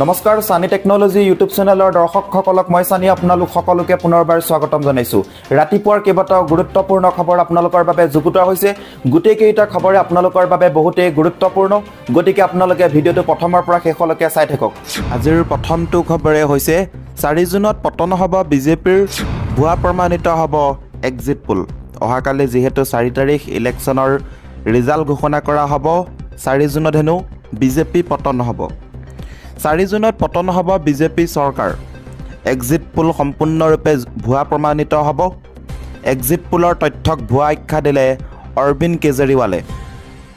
নমস্কাৰ সানি technology YouTube চেনেলৰ দৰ্শকসকলক মই সানি আপোনালোক সকলোকে পুনৰবাৰ স্বাগতম জনাইছো। ৰাতিপুৱাৰ কেইবাটাও গুৰুত্বপূৰ্ণ খবৰ আপোনালোকৰ বাবে যুগুতোৱা হৈছে। গোটেইকেইটা খবৰে আপোনালোকৰ বাবে বহুতেই গুৰুত্বপূৰ্ণ, গতিকে আপোনালোকে ভিডিঅ'টো প্ৰথমৰ পৰা শেষলৈকে চাই থাকক। আজিৰ প্ৰথমটো খবৰে হৈছে 4 জুনত পতন হ'ব বিজেপিৰ, ভুৱা প্ৰমাণিত হ'ব এক্সিট পোল। অহাকালি যিহেতু 4 তাৰিখ ইলেকশ্যনৰ ৰিজাল্ট ঘোষণা কৰা হ'ব, 4 জুনত হেনো বিজেপি পতন হ'ব। 4 জুনত পতন হ'ব বিজেপি চৰকাৰ। এক্সিট পোল সম্পূৰ্ণৰূপে ভুৱা প্ৰমাণিত হ'ব। এক্সিট পোলৰ তথ্যক ভুৱা আখ্যা দিলে অৰবিন্দ কেজৰিৱালে।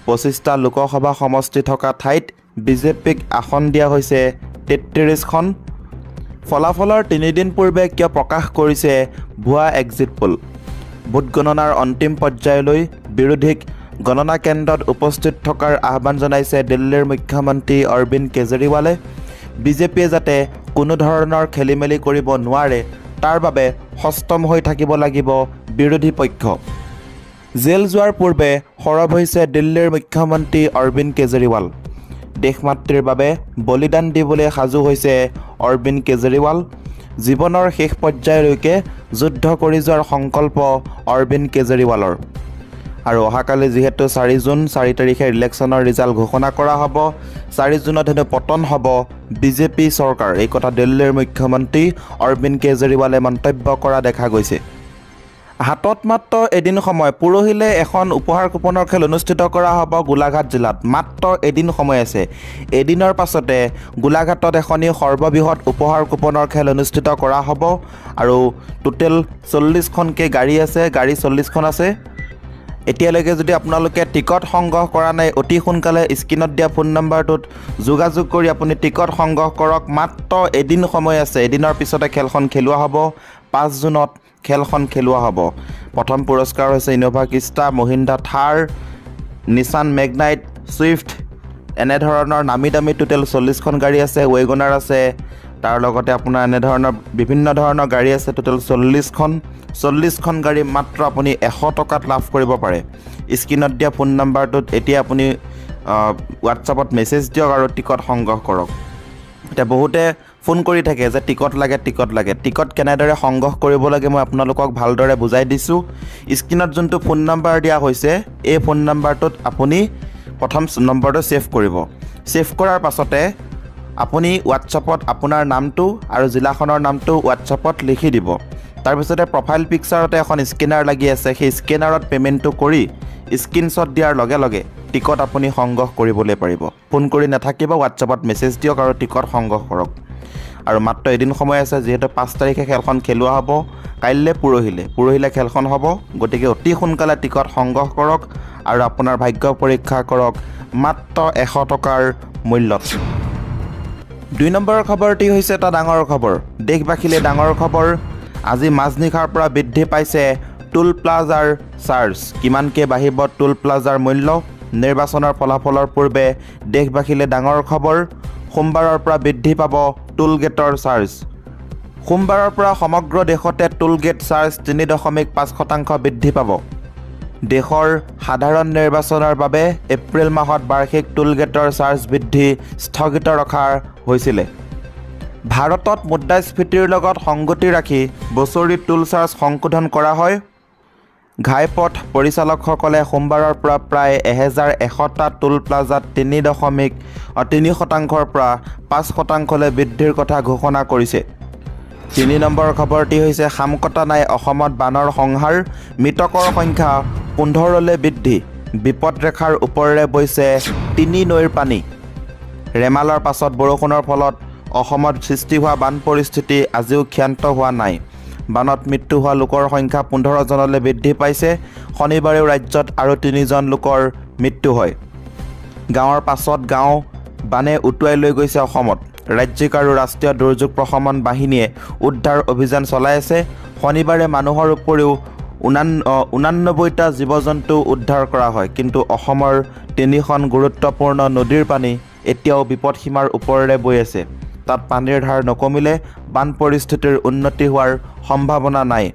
25টা লোকসভা সমষ্টি থকা ঠাইত বিজেপিক আসন দিয়া হৈছে 33খন। ফলাফলৰ 3 দিন পূৰ্বে কিয় প্ৰকাশ কৰিছে ভুৱা এক্সিট পোল? ভোট গণনাৰ অন্তিম পৰ্যায়লৈ বিৰোধীক গণনা কেন্দ্ৰত উপস্থিত থকাৰ আহ্বান জনাইছে দিল্লীৰ মুখ্যমন্ত্ৰী অৰবিন্দ কেজৰিৱালে। বিজেপিয়ে যাতে কোনো ধৰণৰ খেলিমেলি কৰিব নোৱাৰে তাৰ বাবে সষ্টম হৈ থাকিব লাগিব বিৰোধী পক্ষ। জেল যোৱাৰ পূৰ্বে সৰব হৈছে দিল্লীৰ মুখ্যমন্ত্ৰী অৰবিন্দ কেজৰিৱাল। দেশমাতৃৰ বাবে বলিদান দিবলৈ সাজু হৈছে অৰবিন্দ কেজৰিৱাল। জীৱনৰ শেষ পৰ্যায়লৈকে যুদ্ধ কৰি যোৱাৰ সংকল্প অৰবিন্দ কেজৰিৱালৰ। আৰু অহাকালি যিহেতু 4 জুন 4 তাৰিখে ইলেকশ্যনৰ ৰিজাল্ট ঘোষণা কৰা হ'ব, 4 জুনত হেনো পতন হ'ব বিজেপি চৰকাৰ। এই কথা দিল্লীৰ মুখ্যমন্ত্ৰী অৰবিন্দ কেজৰিৱালে মন্তব্য কৰা দেখা গৈছে। হাতত মাত্ৰ এদিন সময়, পৰহিলে এখন উপহাৰ কুপনৰ খেল অনুষ্ঠিত কৰা হ'ব গোলাঘাট জিলাত। মাত্ৰ এদিন সময় আছে। এদিনৰ পাছতে গোলাঘাটত এখনি সৰ্ববৃহৎ উপহাৰ কুপনৰ খেল অনুষ্ঠিত কৰা হ'ব। আৰু টোটেল 40খনকৈ গাড়ী আছে, গাড়ী 40খন আছে। এতিয়ালৈকে যদি আপোনালোকে টিকট সংগ্ৰহ কৰা নাই, অতি সোনকালে স্ক্ৰীনত দিয়া ফোন নম্বৰটোত যোগাযোগ কৰি আপুনি টিকট সংগ্ৰহ কৰক। মাত্ৰ এদিন সময় আছে। এদিনৰ পিছতে খেলখন খেলোৱা হ'ব। 5 জুনত খেলখন খেলোৱা হ'ব। প্ৰথম পুৰস্কাৰ হৈছে ইনোভা ক্ৰিষ্টা, মহিন্দ্ৰা থাৰ, নিছান মেগনাইট, ছুইফ্ট, এনেধৰণৰ নামী দামী টোটেল 40খন গাড়ী আছে। ৱেগনাৰ আছে, তাৰ লগতে আপোনাৰ এনেধৰণৰ বিভিন্ন ধৰণৰ গাড়ী আছে। টোটেল 40খন গাড়ী মাত্ৰ আপুনি 100 টকাত লাভ কৰিব পাৰে। স্ক্ৰীনত দিয়া ফোন নম্বৰটোত এতিয়া আপুনি হোৱাটছআপত মেছেজ দিয়ক আৰু টিকট সংগ্ৰহ কৰক। এতিয়া বহুতে ফোন কৰি থাকে যে টিকট লাগে। টিকট কেনেদৰে সংগ্ৰহ কৰিব লাগে মই আপোনালোকক ভালদৰে বুজাই দিছোঁ। স্ক্ৰীনত যোনটো ফোন নম্বৰ দিয়া হৈছে, এই ফোন নম্বৰটোত আপুনি প্ৰথম নম্বৰটো ছেভ কৰিব। ছেভ কৰাৰ পাছতে আপুনি হোৱাটছআপত আপোনাৰ নামটো আৰু জিলাখনৰ নামটো হোৱাটছআপত লিখি দিব। তাৰপিছতে প্ৰফাইল পিকচাৰতে এখন স্কেনাৰ লাগি আছে, সেই স্কেনাৰত পে'মেণ্টটো কৰি স্ক্ৰীনশ্বট দিয়াৰ লগে লগে টিকট আপুনি সংগ্ৰহ কৰিবলৈ পাৰিব। ফোন কৰি নাথাকিব, হোৱাটছআপত মেছেজ দিয়ক আৰু টিকট সংগ্ৰহ কৰক। আৰু মাত্ৰ এদিন সময় আছে, যিহেতু 5 তাৰিখে খেলখন খেলোৱা হ'ব। কাইলৈ পৰহিলে খেলখন হ'ব। গতিকে অতি সোনকালে টিকট সংগ্ৰহ কৰক আৰু আপোনাৰ ভাগ্য পৰীক্ষা কৰক মাত্ৰ 100 টকাৰ মূল্যত। 2 নম্বৰৰ খবৰটি হৈছে এটা ডাঙৰ খবৰ, দেশবাসীলৈ ডাঙৰ খবৰ। আজি মাজনিশাৰ পৰা বৃদ্ধি পাইছে টোল প্লাজাৰ চাৰ্জ। কিমানকৈ বাঢ়িব টোল প্লাজাৰ মূল্য? নিৰ্বাচনৰ ফলাফলৰ পূৰ্বে দেশবাসীলৈ ডাঙৰ খবৰ। সোমবাৰৰ পৰা বৃদ্ধি পাব টোল গেটৰ চাৰ্জ। সোমবাৰৰ পৰা সমগ্ৰ দেশতে টোল গেট চাৰ্জ 3.5% বৃদ্ধি পাব। দেশৰ সাধাৰণ নিৰ্বাচনৰ বাবে এপ্ৰিল মাহত বাৰ্ষিক টোল গেটৰ চাৰ্জ বৃদ্ধি স্থগিত ৰখা হৈছিলে। ভাৰতত মুদ্ৰাস্ফীতিৰ লগত সংগতি ৰাখি বছৰি টোল চাৰ্জ সংশোধন কৰা হয়। ঘাইপথ পৰিচালকসকলে সোমবাৰৰ পৰা প্ৰায় 1100টা টোল প্লাজাত 3.3%ৰ পৰা 5%লৈ বৃদ্ধিৰ কথা ঘোষণা কৰিছে। 3 নম্বৰ খবৰটি হৈছে খাম কটা নাই অসমত বানৰ সংহাৰ, মৃতকৰ সংখ্যা 15লৈ বৃদ্ধি। বিপদৰেখাৰ ওপৰেৰে বৈছে 3 নৈৰ পানী। ৰেমালৰ পাছত বৰষুণৰ ফলত অসমত সৃষ্টি হোৱা বান পৰিস্থিতি আজিও ক্ষান্ত হোৱা নাই। বানত মৃত্যু হোৱা লোকৰ সংখ্যা 15 জনলৈ বৃদ্ধি পাইছে। শনিবাৰেও ৰাজ্যত আৰু 3 জন লোকৰ মৃত্যু হয়। গাঁৱৰ পাছত গাঁও বানে উটুৱাই লৈ গৈছে অসমত। ৰাজ্যিক আৰু ৰাষ্ট্ৰীয় দুৰ্যোগ প্ৰশমন বাহিনীয়ে উদ্ধাৰ অভিযান চলাই আছে। শনিবাৰে মানুহৰ উপৰিও 89টা জীৱ জন্তু উদ্ধাৰ কৰা হয়। কিন্তু অসমৰ 3খন গুৰুত্বপূৰ্ণ নদীৰ পানী এতিয়াও বিপদসীমাৰ ওপৰেৰে বৈ আছে। তাত পানীৰ ধাৰ নকমিলে বান পৰিস্থিতিৰ উন্নতি হোৱাৰ সম্ভাৱনা নাই।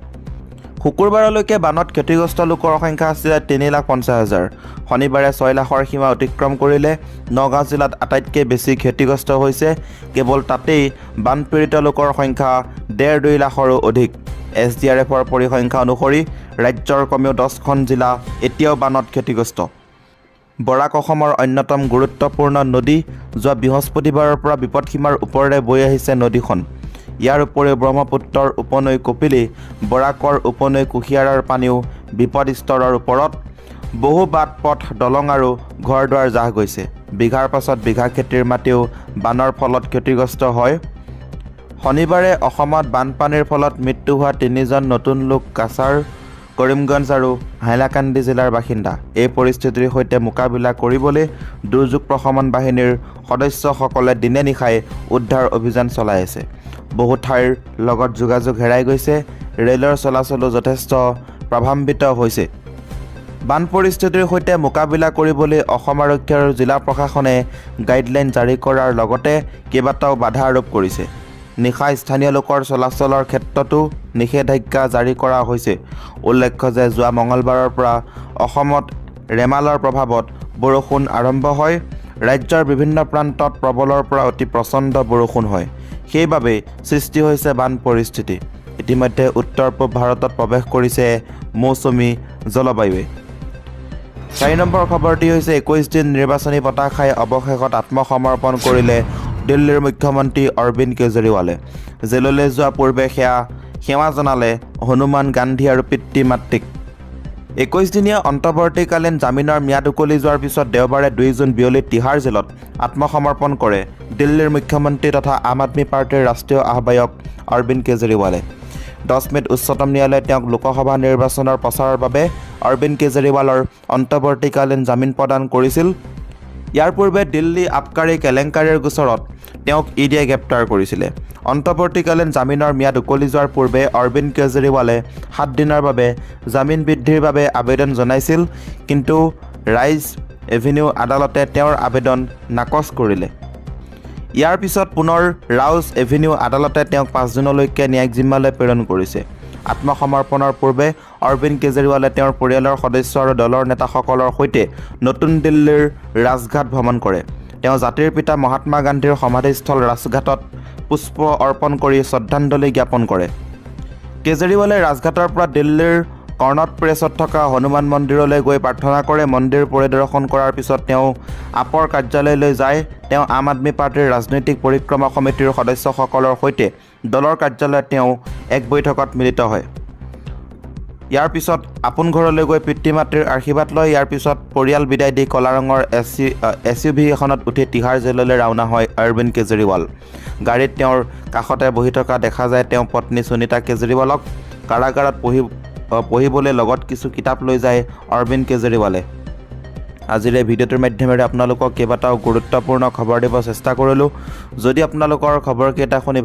শুকুৰবাৰলৈকে বানত ক্ষতিগ্ৰস্ত লোকৰ সংখ্যা আছিল 3,50,000। শনিবাৰে 6 লাখৰ সীমা অতিক্ৰম কৰিলে। নগাঁও জিলাত আটাইতকৈ বেছি ক্ষতিগ্ৰস্ত হৈছে। কেৱল তাতেই বানপীড়িত লোকৰ সংখ্যা 1.5-2 লাখৰো অধিক। SDRFৰ পৰিসংখ্যা অনুসৰি ৰাজ্যৰ কমেও 10খন জিলা এতিয়াও বানত ক্ষতিগ্ৰস্ত। বৰাক অসমৰ অন্যতম গুৰুত্বপূৰ্ণ নদী। যোৱা বৃহস্পতিবাৰৰ পৰা বিপদসীমাৰ ওপৰেৰে বৈ আহিছে নদীখন। ইয়াৰ উপৰিও ব্ৰহ্মপুত্ৰৰ উপনৈ কপিলী, বৰাকৰ উপনৈ কুশিয়াৰাৰ পানীও বিপদ স্তৰৰ ওপৰত। বহু বাট পথ, দলং আৰু ঘৰ-দুৱাৰ জাহ গৈছে। বিঘাৰ পাছত বিঘা খেতিৰ মাটিও বানৰ ফলত ক্ষতিগ্ৰস্ত হয়। শনিবাৰে অসমত বানপানীৰ ফলত মৃত্যু হোৱা 3জন নতুন লোক কাছাৰ, কৰিমগঞ্জ আৰু হাইলাকান্দি জিলাৰ বাসিন্দা। এই পৰিস্থিতিৰ সৈতে মোকাবিলা কৰিবলৈ দুৰ্যোগ প্ৰশমন বাহিনীৰ সদস্যসকলে দিনে নিশাই উদ্ধাৰ অভিযান চলাই আছে। বহু ঠাইৰ লগত যোগাযোগ হেৰাই গৈছে। ৰেলৰ চলাচলো যথেষ্ট প্ৰভাৱান্বিত হৈছে। বান পৰিস্থিতিৰ সৈতে মোকাবিলা কৰিবলৈ অসম আৰক্ষী আৰু জিলা প্ৰশাসনে গাইডলাইন জাৰি কৰাৰ লগতে কেইবাটাও বাধা আৰোপ কৰিছে। নিশা স্থানীয় লোকৰ চলাচলৰ ক্ষেত্ৰতো নিষেধাজ্ঞা জাৰি কৰা হৈছে। উল্লেখ্য যে যোৱা মঙলবাৰৰ পৰা অসমত ৰেমালৰ প্ৰভাৱত বৰষুণ আৰম্ভ হয়। ৰাজ্যৰ বিভিন্ন প্ৰান্তত প্ৰবলৰ পৰা অতি প্ৰচণ্ড বৰষুণ হয়। সেইবাবেই সৃষ্টি হৈছে বান পৰিস্থিতি। ইতিমধ্যে উত্তৰ পূব ভাৰতত প্ৰৱেশ কৰিছে মৌচুমী জলবায়ুৱে। 4 নম্বৰ খবৰটি হৈছে 21 দিন নিৰ্বাচনী বঁটা খাই অৱশেষত আত্মসমৰ্পণ কৰিলে দিল্লীৰ মুখ্যমন্ত্ৰী অৰবিন্দ কেজৰিৱালে। জেললৈ যোৱাৰ পূৰ্বে সেৱা জনালে হনুমান গান্ধী আৰু পিতৃ মাতৃক। 21 দিনীয়া অন্তৱৰ্তীকালীন জামিনৰ ম্যাদ উকলি যোৱাৰ পিছত দেওবাৰে 2 জুন বিয়লি তিহাৰ জেলত আত্মসমৰ্পণ কৰে দিল্লীৰ মুখ্যমন্ত্ৰী তথা আম আদমী পাৰ্টীৰ ৰাষ্ট্ৰীয় আহ্বায়ক অৰবিন্দ কেজৰিৱালে। 10 মে'ত উচ্চতম ন্যায়ালয়ে তেওঁক লোকসভা নিৰ্বাচনৰ প্ৰচাৰৰ বাবে অৰবিন্দ কেজৰিৱালৰ অন্তৱৰ্তীকালীন জামিন প্ৰদান কৰিছিল। ইয়াৰ পূৰ্বে দিল্লী আবকাৰী কেলেংকাৰীৰ গোচৰত তেওঁক ইডিয়ে গ্ৰেপ্তাৰ কৰিছিলে। অন্তৱৰ্তীকালীন জামিনৰ ম্যাদ উকলি যোৱাৰ পূৰ্বে অৰবিন্দ কেজৰিৱালে 7 দিনৰ বাবে জামিন বৃদ্ধিৰ বাবে আবেদন জনাইছিল, কিন্তু ৰাইজ এভিনিউ আদালতে তেওঁৰ আবেদন নাকচ কৰিলে। ইয়াৰ পিছত পুনৰ ৰাউজ এভিনিউ আদালতে তেওঁক 5 দিনলৈকে ন্যায়িক জিম্মালৈ প্ৰেৰণ কৰিছে। আত্মসমৰ্পণৰ পূৰ্বে অৰবিন্দ কেজৰিৱালে তেওঁৰ পৰিয়ালৰ সদস্য আৰু দলৰ নেতাসকলৰ সৈতে নতুন দিল্লীৰ ৰাজঘাট ভ্ৰমণ কৰে। তেওঁ জাতিৰ পিতা মহাত্মা গান্ধীৰ সমাধিস্থল ৰাজঘাটত পুষ্প অৰ্পণ কৰি শ্ৰদ্ধাঞ্জলি জ্ঞাপন কৰে। কেজৰিৱালে ৰাজঘাটৰ পৰা দিল্লীৰ কৰ্ণট প্ৰেছত থকা হনুমান মন্দিৰলৈ গৈ প্ৰাৰ্থনা কৰে। মন্দিৰ পৰিদৰ্শন কৰাৰ পিছত তেওঁ আপৰ কাৰ্যালয়লৈ যায়। তেওঁ আম আদমী পাৰ্টীৰ ৰাজনৈতিক পৰিক্ৰমা সমিতিৰ সদস্যসকলৰ সৈতে দলৰ কাৰ্যালয়ত তেওঁ এক বৈঠকত মিলিত হয়। ইয়াৰ পিছত আপোন ঘৰলৈ গৈ পিতৃ মাতৃৰ আশীৰ্বাদ লয়। ইয়াৰ পিছত পৰিয়াল বিদায় দি কলা ৰঙৰ SUV এখনত উঠি তিহাৰ জেললৈ ৰাওনা হয় অৰবিন্দ কেজৰিৱাল। গাড়ীত তেওঁৰ কাষতে বহি থকা দেখা যায় তেওঁ পত্নী সুনীতা কেজৰিৱালক। কাৰাগাৰত পঢ়িবলৈ লগত কিছু কিতাপ লৈ যায় অৰবিন্দ কেজৰিৱালে। আজিৰ এই ভিডিঅ'টোৰ মাধ্যমেৰে আপোনালোকক কেইবাটাও গুৰুত্বপূৰ্ণ খবৰ দিব চেষ্টা কৰিলোঁ। যদি আপোনালোকৰ খবৰকেইটা শুনি